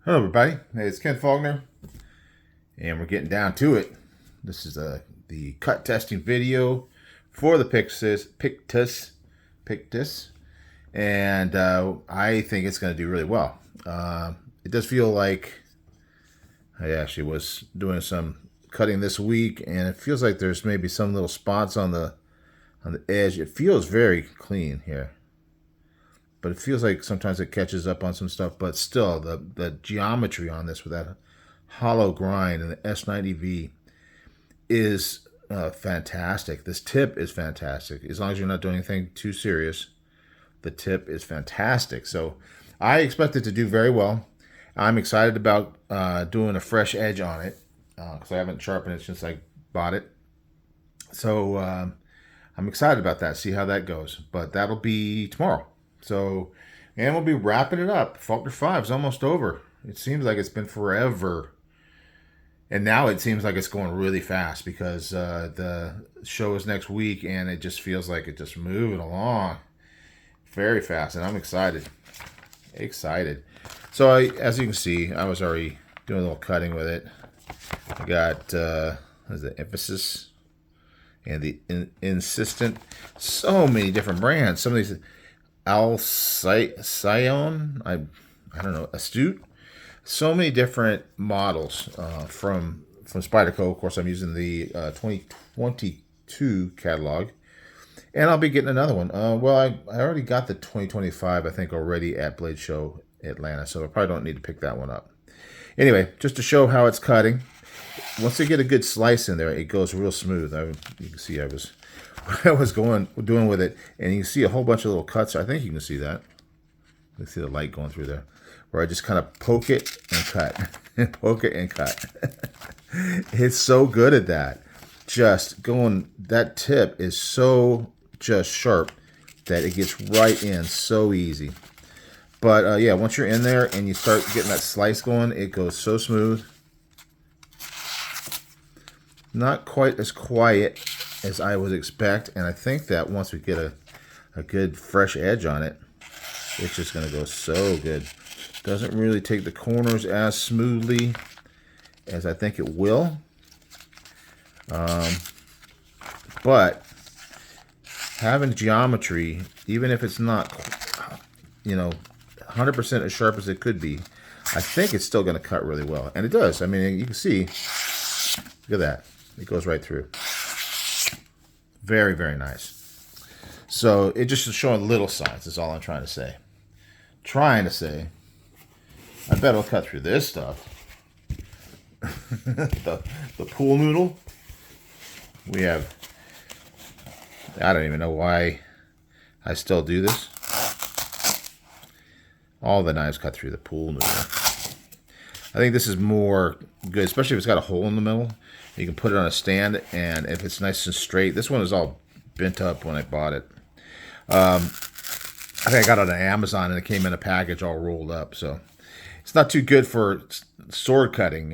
Hello everybody, hey, it's Ken Faulkner, and we're getting down to it. This is the cut testing video for the Pictus, and I think it's going to do really well. It does feel like I actually was doing some cutting this week, and it feels like there's maybe some little spots on the edge. It feels very clean here, but it feels like sometimes it catches up on some stuff. But still, the geometry on this with that hollow grind and the S90V is fantastic. This tip is fantastic. As long as you're not doing anything too serious, the tip is fantastic. So I expect it to do very well. I'm excited about doing a fresh edge on it because I haven't sharpened it since I bought it. So I'm excited about that. See how that goes. But that'll be tomorrow. So, and we'll be wrapping it up. Faulkner 5 is almost over. It seems like it's been forever. And now it seems like it's going really fast because the show is next week and it just feels like it's just moving along very fast. And I'm excited. Excited. So, as you can see, I was already doing a little cutting with it. I got what is the emphasis and the insistent. So many different brands. Some of these Alcyon, I don't know, Astute. So many different models from Spyderco. Of course, I'm using the 2022 catalog, and I'll be getting another one. Well, I already got the 2025, I think, already at Blade Show Atlanta, so I probably don't need to pick that one up. Anyway, just to show how it's cutting. Once they get a good slice in there, it goes real smooth. You can see I was doing with it, and you can see a whole bunch of little cuts. I think you can see that. You can see the light going through there, where I just kind of poke it and cut, and poke it and cut. It's so good at that. Just going, that tip is so just sharp that it gets right in so easy. But yeah, once you're in there and you start getting that slice going, it goes so smooth. Not quite as quiet as I would expect, and I think that once we get a good fresh edge on it, it's just going to go so good. Doesn't really take the corners as smoothly as I think it will. But having geometry, even if it's not, 100% as sharp as it could be, I think it's still going to cut really well. And it does. I mean, you can see, look at that. It goes right through. Very, very nice. So it just is showing little signs is all I'm trying to say. I bet it'll cut through this stuff. the pool noodle. We have, I don't even know why I still do this. All the knives cut through the pool noodle. I think this is more good, especially if it's got a hole in the middle. You can put it on a stand, and if it's nice and straight. This one is all bent up when I bought it. I think I got it on Amazon, and it came in a package all rolled up. So it's not too good for sword cutting,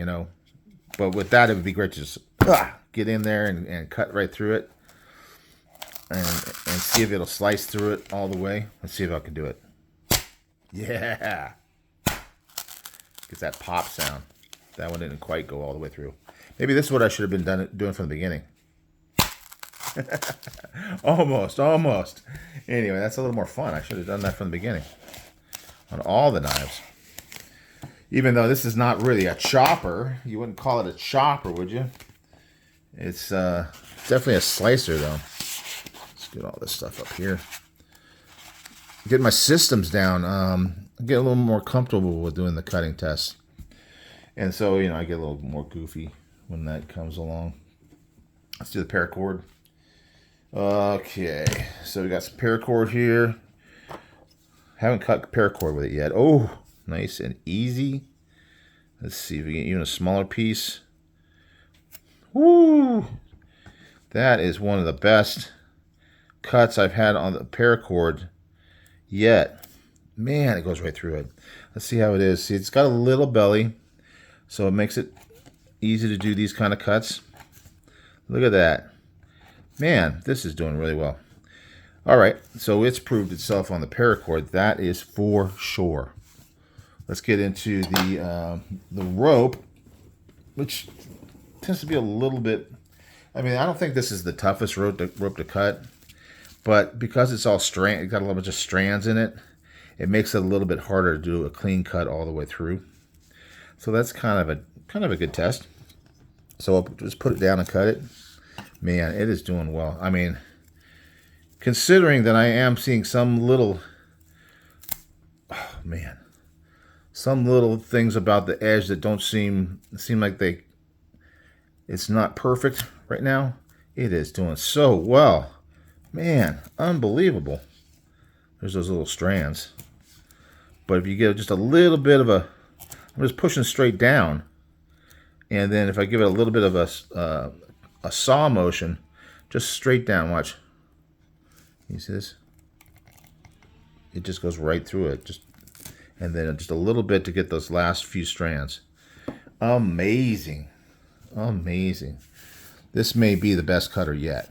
But with that, it would be great to just get in there and cut right through it. And see if it'll slice through it all the way. Let's see if I can do it. Yeah. Gets that pop sound. That one didn't quite go all the way through. Maybe this is what I should have been doing from the beginning. Almost. Anyway, that's a little more fun. I should have done that from the beginning. On all the knives. Even though this is not really a chopper. You wouldn't call it a chopper, would you? It's definitely a slicer, though. Let's get all this stuff up here. Get my systems down. Get a little more comfortable with doing the cutting test. And so, I get a little more goofy when that comes along. Let's do the paracord. Okay, so we got some paracord here. Haven't cut paracord with it yet. Oh, nice and easy. Let's see if we get even a smaller piece. Woo! That is one of the best cuts I've had on the paracord yet. Man, it goes right through it. Let's see how it is. See, it's got a little belly, so it makes it easy to do these kind of cuts. Look at that. Man, this is doing really well. All right, so it's proved itself on the paracord. That is for sure. let's get into the rope, which tends to be a little bit. I mean, I don't think this is the toughest rope to cut, but because it's all strand, it got a little bit of strands in it. It makes it a little bit harder to do a clean cut all the way through. So that's kind of a good test. So I'll just put it down and cut it. Man, it is doing well. I mean, considering that I am seeing some little, oh man, some little things about the edge that don't seem like it's not perfect right now. It is doing so well. Man, unbelievable. There's those little strands. But if you get just a little bit of a, I'm just pushing straight down. And then if I give it a little bit of a saw motion, just straight down, watch. You see this? It just goes right through it. And then just a little bit to get those last few strands. Amazing. Amazing. This may be the best cutter yet,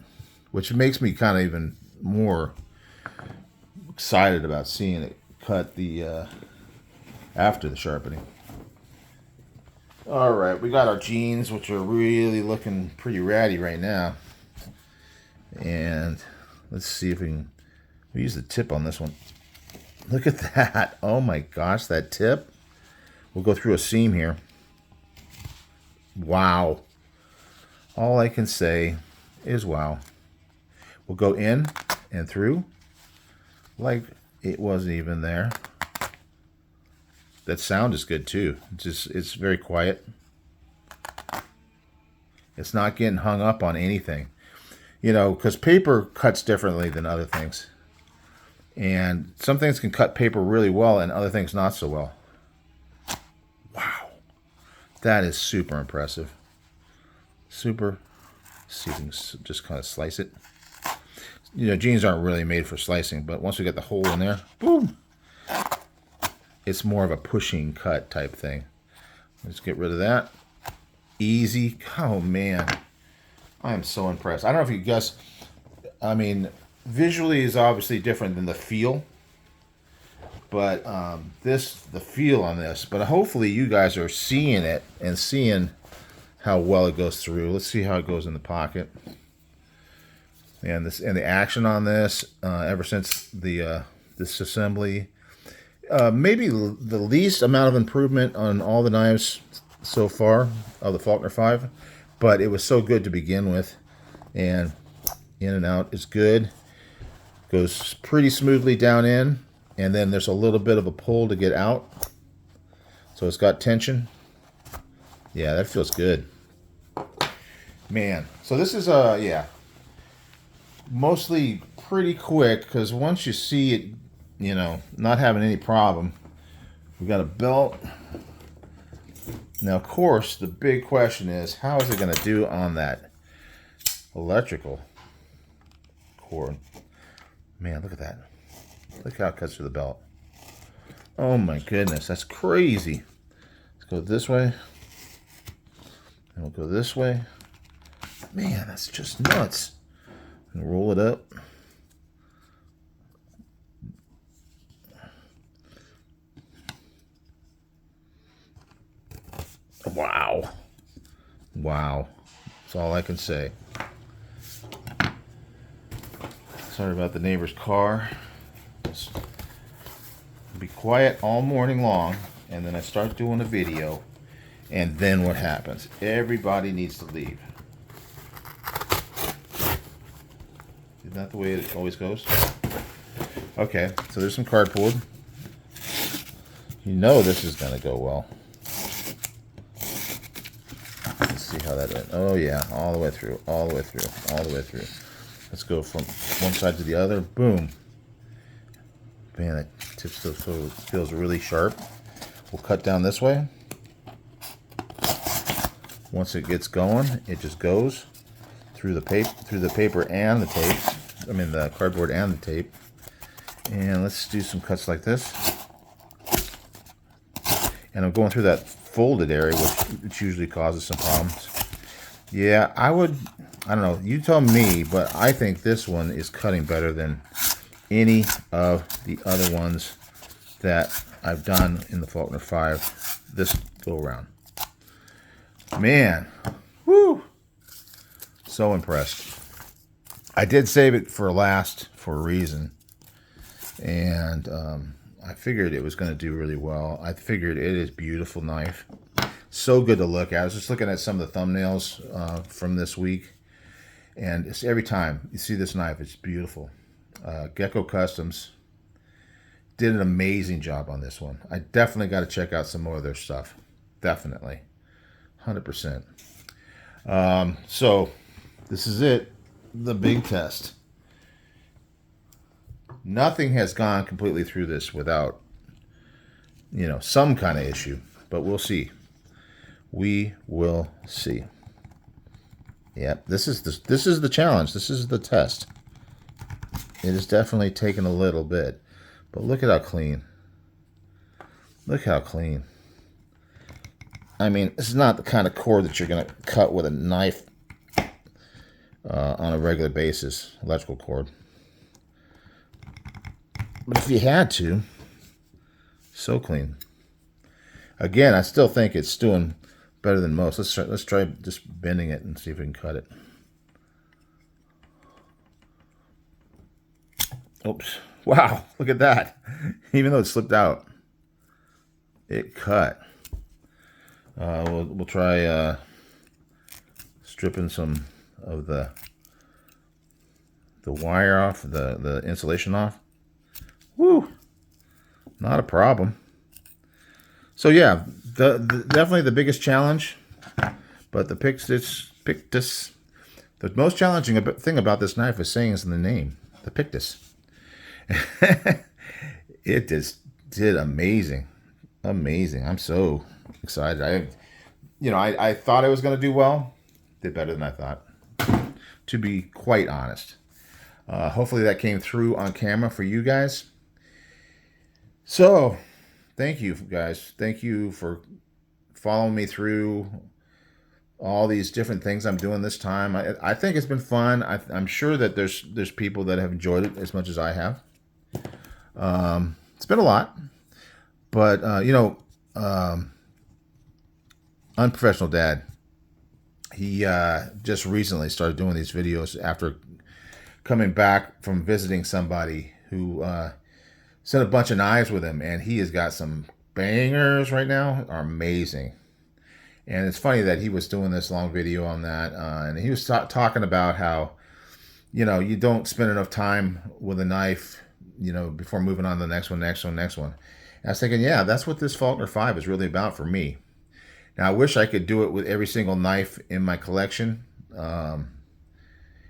which makes me kind of even more excited about seeing it cut the after the sharpening. All right, we got our jeans, which are really looking pretty ratty right now. And let's see if we use the tip on this one. Look at that. Oh my gosh, that tip. We'll go through a seam here. Wow. All I can say is wow. We'll go in and through like it wasn't even there. That sound is good too. It's very quiet. It's not getting hung up on anything. You know, because paper cuts differently than other things. And some things can cut paper really well and other things not so well. Wow. That is super impressive. Super. See if we can just kind of slice it. You know, jeans aren't really made for slicing, but once we get the hole in there, boom. It's more of a pushing cut type thing. Let's get rid of that. Easy. Oh man, I am so impressed. I don't know if you guess. I mean, visually is obviously different than the feel, but the feel on this. But hopefully you guys are seeing it and seeing how well it goes through. Let's see how it goes in the pocket. And the action on this ever since this assembly. Maybe the least amount of improvement on all the knives so far of the Faulkner 5, but it was so good to begin with, and in and out is good. Goes pretty smoothly down in, and then there's a little bit of a pull to get out, so it's got tension. Yeah, that feels good, man. So this is yeah, mostly pretty quick, because once you see it, you know, not having any problem. We got a belt. Now, of course, the big question is, how is it going to do on that electrical cord? Man, look at that. Look how it cuts through the belt. Oh my goodness, that's crazy. Let's go this way. And we'll go this way. Man, that's just nuts. And roll it up. Wow. Wow. That's all I can say. Sorry about the neighbor's car. Just be quiet all morning long, and then I start doing a video, and then what happens? Everybody needs to leave. Isn't that the way it always goes? Okay, so there's some cardboard. You know this is going to go well. Let's see how that went. Oh yeah, all the way through, all the way through, all the way through. Let's go from one side to the other. Boom. Man, that tip still feels really sharp. We'll cut down this way. Once it gets going, it just goes through the paper and the tape. I mean the cardboard and the tape. And let's do some cuts like this. And I'm going through that folded area, which usually causes some problems. Yeah, I don't know, you tell me, but I think this one is cutting better than any of the other ones that I've done in the Faulkner 5 this go around. Man, whoo! So impressed. I did save it for last for a reason. And I figured it was going to do really well. I figured it is a beautiful knife. So good to look at. I was just looking at some of the thumbnails from this week. And it's every time you see this knife, it's beautiful. Gecko Customs did an amazing job on this one. I definitely got to check out some more of their stuff. Definitely. 100%. So this is it. The big test. Nothing has gone completely through this without, some kind of issue. But we'll see. We will see. Yep, this is the challenge. This is the test. It has definitely taken a little bit. But look at how clean. Look how clean. I mean, this is not the kind of cord that you're going to cut with a knife on a regular basis, electrical cord. But if you had to, so clean. Again, I still think it's doing better than most. Let's try just bending it and see if we can cut it. Oops. Wow, look at that. Even though it slipped out, it cut. We'll try stripping some of the wire off, the insulation off. Woo! Not a problem. So yeah, definitely the biggest challenge, but the Pictus. The most challenging thing about this knife is saying it's in the name, the Pictus. It just did amazing. I'm so excited. I thought I was going to do well. Did better than I thought, to be quite honest. Hopefully that came through on camera for you guys. So thank you guys. Thank you for following me through all these different things I'm doing this time. I think it's been fun. I'm sure that there's people that have enjoyed it as much as I have. It's been a lot, but Unprofessional Dad, he just recently started doing these videos after coming back from visiting somebody who sent a bunch of knives with him, and he has got some bangers right now, are amazing. And it's funny that he was doing this long video on that, and he was talking about how, you don't spend enough time with a knife, before moving on to the next one. And I was thinking, yeah, that's what this Faulkner 5 is really about for me. Now, I wish I could do it with every single knife in my collection.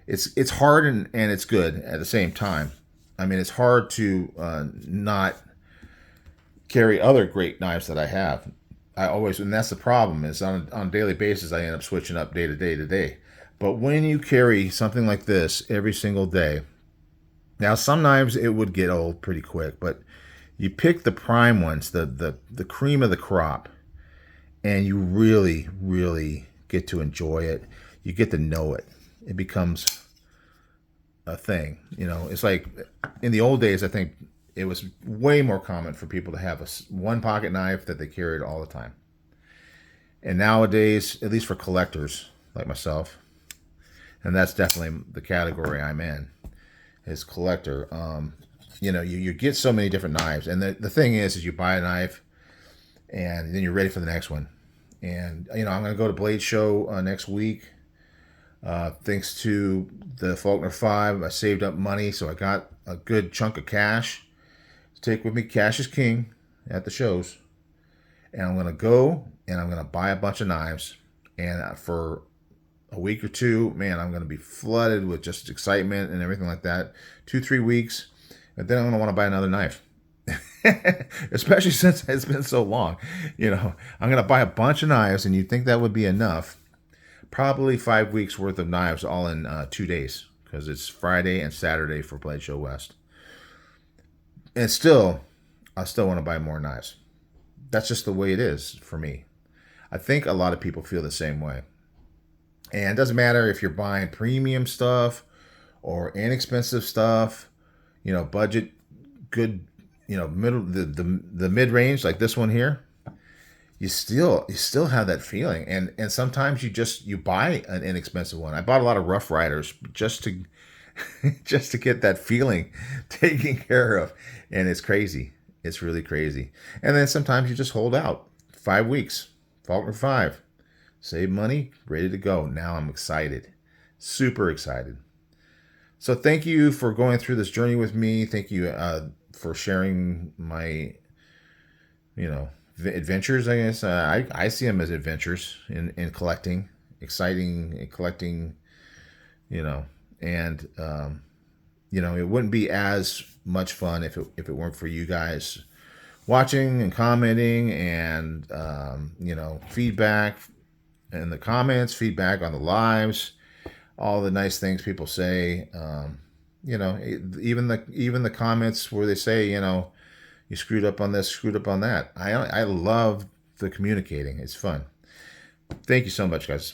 It's hard and it's good at the same time. I mean, it's hard to not carry other great knives that I have. And that's the problem, is on a daily basis, I end up switching up day to day. But when you carry something like this every single day, now some knives it would get old pretty quick, but you pick the prime ones, the cream of the crop, and you really, really get to enjoy it. You get to know it. It becomes a thing. It's like in the old days, I think it was way more common for people to have a one pocket knife that they carried all the time. And nowadays, at least for collectors like myself, and that's definitely the category I'm in, is collector. You get so many different knives, and the thing is you buy a knife, and then you're ready for the next one. And I'm going to go to Blade Show next week. Thanks to the Faulkner 5, I saved up money, so I got a good chunk of cash to take with me. Cash is king at the shows. And I'm going to go and I'm going to buy a bunch of knives. And for a week or two, man, I'm going to be flooded with just excitement and everything like that. 2-3 weeks. And then I'm going to want to buy another knife. Especially since it's been so long. I'm going to buy a bunch of knives, and you'd think that would be enough. Probably 5 weeks worth of knives all in 2 days, because it's Friday and Saturday for Blade Show West. And I still want to buy more knives. That's just the way it is for me. I think a lot of people feel the same way. And it doesn't matter if you're buying premium stuff or inexpensive stuff, budget, good middle the mid range like this one here, you still have that feeling, and sometimes you buy an inexpensive one. I bought a lot of Rough Riders just to just to get that feeling taken care of, and it's crazy. It's really crazy. And then sometimes you just hold out 5 weeks, Faulkner 5, save money, ready to go. Now I'm excited, super excited. So thank you for going through this journey with me. Thank you for sharing my adventures. I guess I see them as adventures in collecting, exciting in collecting. You know, and it wouldn't be as much fun if it weren't for you guys watching and commenting and feedback in the comments, feedback on the lives, all the nice things people say. Even the comments where they say, you screwed up on this, screwed up on that. I love the communicating. It's fun. Thank you so much, guys.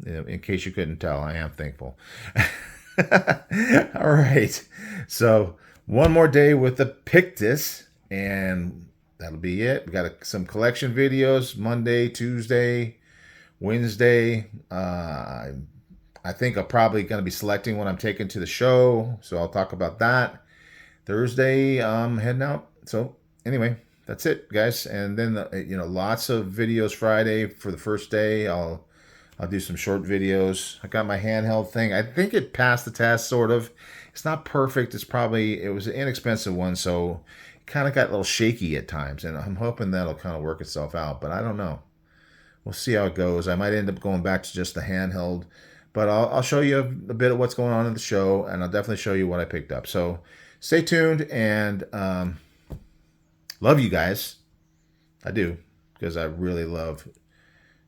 In case you couldn't tell, I am thankful. All right. So one more day with the Pictus, and that'll be it. We got some collection videos Monday, Tuesday, Wednesday. I think I'm probably going to be selecting what I'm taking to the show, so I'll talk about that. Thursday, heading out. So anyway, that's it, guys. And then lots of videos Friday for the first day. I'll do some short videos. I got my handheld thing. I think it passed the test, sort of. It's not perfect. It was an inexpensive one, so it kind of got a little shaky at times, and I'm hoping that'll kind of work itself out, but I don't know. We'll see how it goes. I might end up going back to just the handheld, but I'll show you a bit of what's going on in the show, and I'll definitely show you what I picked up. So stay tuned, and love you guys. I do, because I really love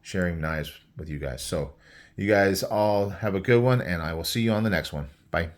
sharing knives with you guys. So you guys all have a good one, and I will see you on the next one. Bye.